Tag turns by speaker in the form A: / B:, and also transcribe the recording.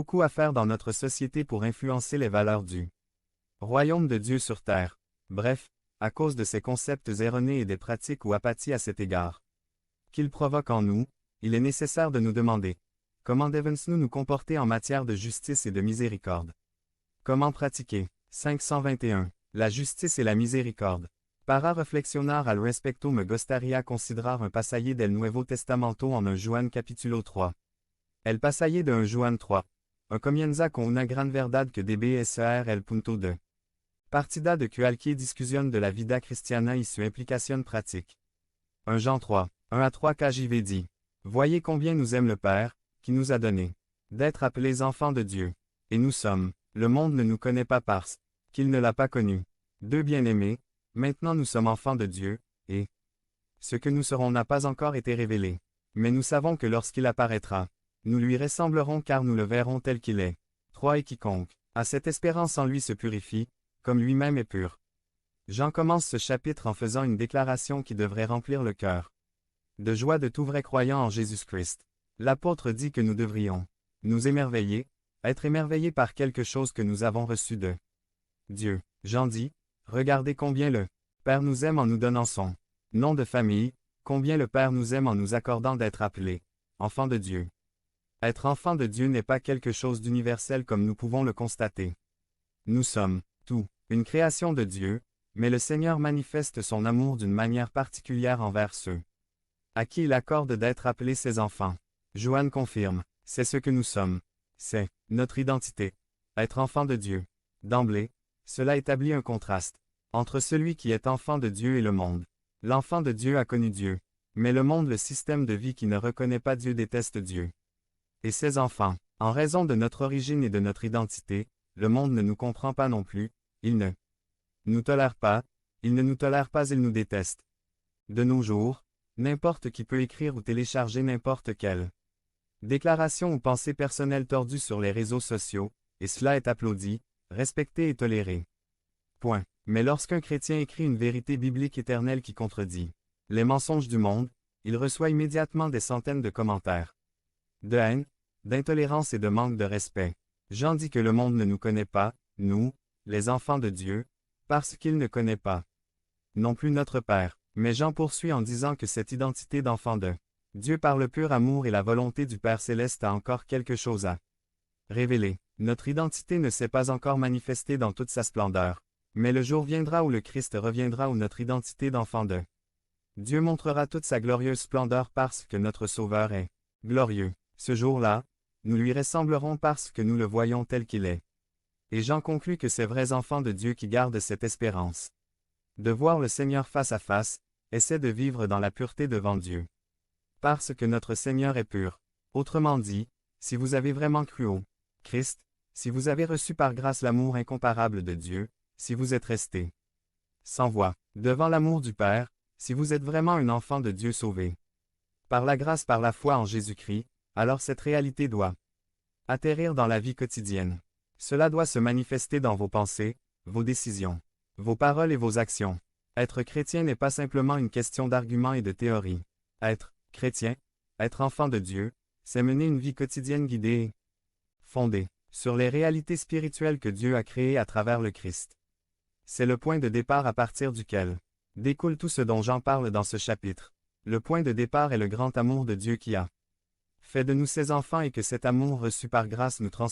A: beaucoup à faire dans notre société pour influencer les valeurs du royaume de Dieu sur terre. Bref, à cause de ces concepts erronés et des pratiques ou apathies à cet égard qu'ils provoquent en nous, il est nécessaire de nous demander comment devons-nous nous comporter en matière de justice et de miséricorde? Comment pratiquer? 521. La justice et la miséricorde. Para reflexionar al respecto me gustaría considerar un pasaje del Nuevo Testamento en 1 Juan capítulo 3. El pasaje de 1 Juan 3. Comienza con una gran verdad que debe ser el punto de partida de cualquier discussion de la vida cristiana y su implicación pratique. 1 Jean 3, 1 à 3 KJV dit. Voyez combien nous aime le Père, qui nous a donné d'être appelés enfants de Dieu. Et nous sommes. Le monde ne nous connaît pas parce qu'il ne l'a pas connu. 2 bien-aimés, maintenant nous sommes enfants de Dieu, et ce que nous serons n'a pas encore été révélé. Mais nous savons que lorsqu'il apparaîtra, nous lui ressemblerons car nous le verrons tel qu'il est. 3 Et quiconque a cette espérance en lui se purifie, comme lui-même est pur. Jean commence ce chapitre en faisant une déclaration qui devrait remplir le cœur de joie de tout vrai croyant en Jésus-Christ. L'apôtre dit que nous devrions nous émerveiller, être émerveillés par quelque chose que nous avons reçu de Dieu. Jean dit, regardez combien le Père nous aime en nous donnant son nom de famille, combien le Père nous aime en nous accordant d'être appelés enfants de Dieu. Être enfant de Dieu n'est pas quelque chose d'universel comme nous pouvons le constater. Nous sommes, tout, une création de Dieu, mais le Seigneur manifeste son amour d'une manière particulière envers ceux à qui il accorde d'être appelés ses enfants. Joanne confirme, c'est ce que nous sommes. C'est notre identité. Être enfant de Dieu. D'emblée, cela établit un contraste entre celui qui est enfant de Dieu et le monde. L'enfant de Dieu a connu Dieu, mais le monde, le système de vie qui ne reconnaît pas Dieu, déteste Dieu et ses enfants. En raison de notre origine et de notre identité, le monde ne nous comprend pas non plus, il ne nous tolère pas, il ne nous tolère pas, il nous déteste. De nos jours, n'importe qui peut écrire ou télécharger n'importe quelle déclaration ou pensée personnelle tordue sur les réseaux sociaux, et cela est applaudi, respecté et toléré. Point. Mais lorsqu'un chrétien écrit une vérité biblique éternelle qui contredit les mensonges du monde, il reçoit immédiatement des centaines de commentaires de haine, d'intolérance et de manque de respect. Jean dit que le monde ne nous connaît pas, nous, les enfants de Dieu, parce qu'il ne connaît pas non plus notre Père. Mais Jean poursuit en disant que cette identité d'enfant de Dieu par le pur amour et la volonté du Père Céleste a encore quelque chose à révéler. Notre identité ne s'est pas encore manifestée dans toute sa splendeur. Mais le jour viendra où le Christ reviendra, où notre identité d'enfant de Dieu montrera toute sa glorieuse splendeur parce que notre Sauveur est glorieux. Ce jour-là, nous lui ressemblerons parce que nous le voyons tel qu'il est. Et Jean conclut que ces vrais enfants de Dieu qui gardent cette espérance de voir le Seigneur face à face, essaient de vivre dans la pureté devant Dieu. Parce que notre Seigneur est pur. Autrement dit, si vous avez vraiment cru au Christ, si vous avez reçu par grâce l'amour incomparable de Dieu, si vous êtes resté sans voix devant l'amour du Père, si vous êtes vraiment un enfant de Dieu sauvé par la grâce, par la foi en Jésus-Christ, alors cette réalité doit atterrir dans la vie quotidienne. Cela doit se manifester dans vos pensées, vos décisions, vos paroles et vos actions. Être chrétien n'est pas simplement une question d'arguments et de théorie. Être chrétien, être enfant de Dieu, c'est mener une vie quotidienne guidée et fondée sur les réalités spirituelles que Dieu a créées à travers le Christ. C'est le point de départ à partir duquel découle tout ce dont Jean parle dans ce chapitre. Le point de départ est le grand amour de Dieu qui a fait de nous ses enfants et que cet amour reçu par grâce nous transforme